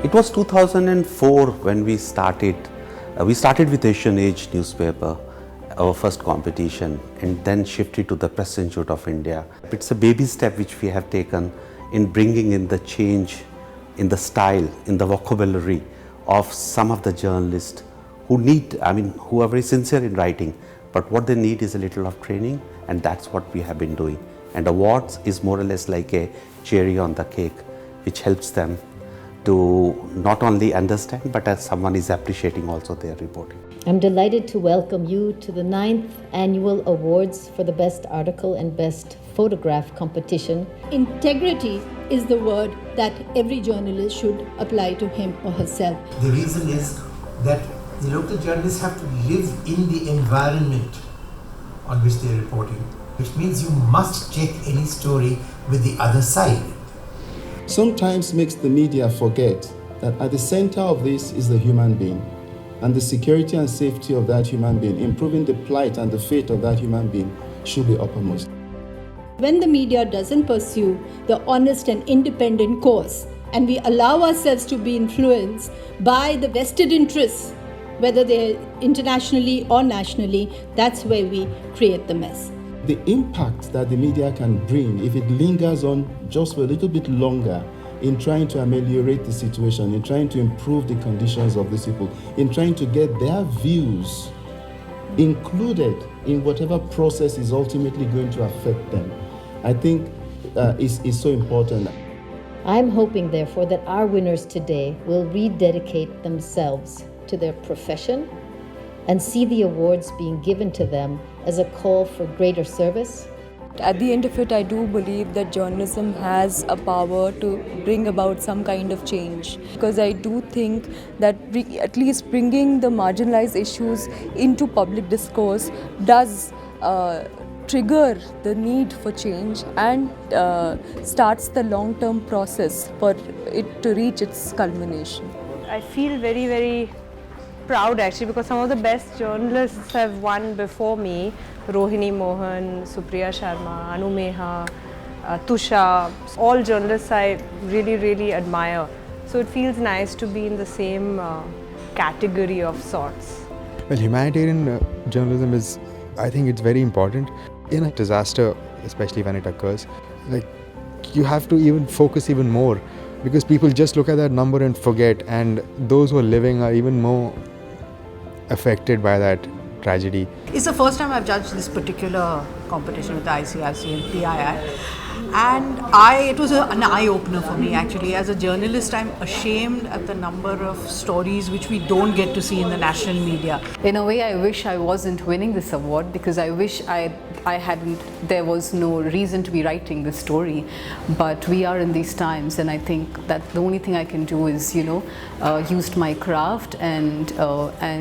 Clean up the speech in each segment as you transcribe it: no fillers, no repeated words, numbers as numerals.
It was 2004 when we started. We started with Asian Age newspaper, our first competition, and then shifted to the Press Institute of India. It's a baby step which we have taken in bringing in the change in the style, in the vocabulary of some of the journalists who who are very sincere in writing, but what they need is a little of training, and that's what we have been doing. And awards is more or less like a cherry on the cake, which helps them to not only understand, but as someone is appreciating also their reporting. I'm delighted to welcome you to the 9th Annual Awards for the Best Article and Best Photograph competition. Integrity is the word that every journalist should apply to him or herself. The reason is that the local journalists have to live in the environment on which they're reporting, which means you must check any story with the other side. Sometimes makes the media forget that at the center of this is the human being, and the security and safety of that human being, improving the plight and the fate of that human being should be uppermost. When the media doesn't pursue the honest and independent course, and we allow ourselves to be influenced by the vested interests, whether they're internationally or nationally, that's where we create the mess. The impact that the media can bring, if it lingers on just for a little bit longer in trying to ameliorate the situation, in trying to improve the conditions of these people, in trying to get their views included in whatever process is ultimately going to affect them, I think is so important. I'm hoping, therefore, that our winners today will rededicate themselves to their profession and see the awards being given to them as a call for greater service. At the end of it, I do believe that journalism has a power to bring about some kind of change, because I do think that at least bringing the marginalized issues into public discourse does trigger the need for change and starts the long-term process for it to reach its culmination. I feel very, very proud actually, because some of the best journalists have won before me. Rohini Mohan, Supriya Sharma, Anu Meha, Tusha, all journalists I really, really admire. So it feels nice to be in the same category of sorts. Well, humanitarian journalism is, I think it's very important. In a disaster, especially when it occurs, like, you have to even focus even more, because people just look at that number and forget, and those who are living are even more affected by that tragedy. It's the first time I've judged this particular competition with the ICRC and PII, and it was an eye-opener for me actually. As a journalist, I'm ashamed at the number of stories which we don't get to see in the national media. In a way, I wish I wasn't winning this award, because I wish there was no reason to be writing this story. But we are in these times, and I think that the only thing I can do is, use my craft and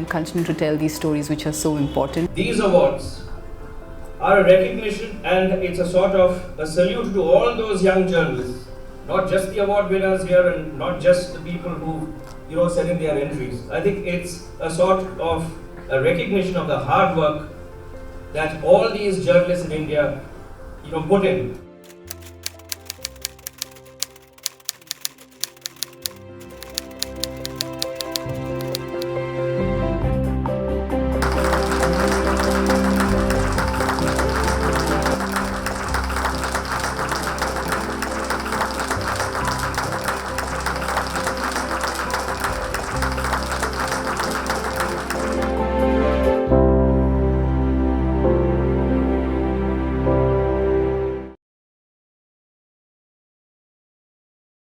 continue to tell these stories which are so important. These awards are a recognition, and it's a sort of a salute to all those young journalists, not just the award winners here and not just the people who send in their entries. I think it's a sort of a recognition of the hard work that all these journalists in India put in.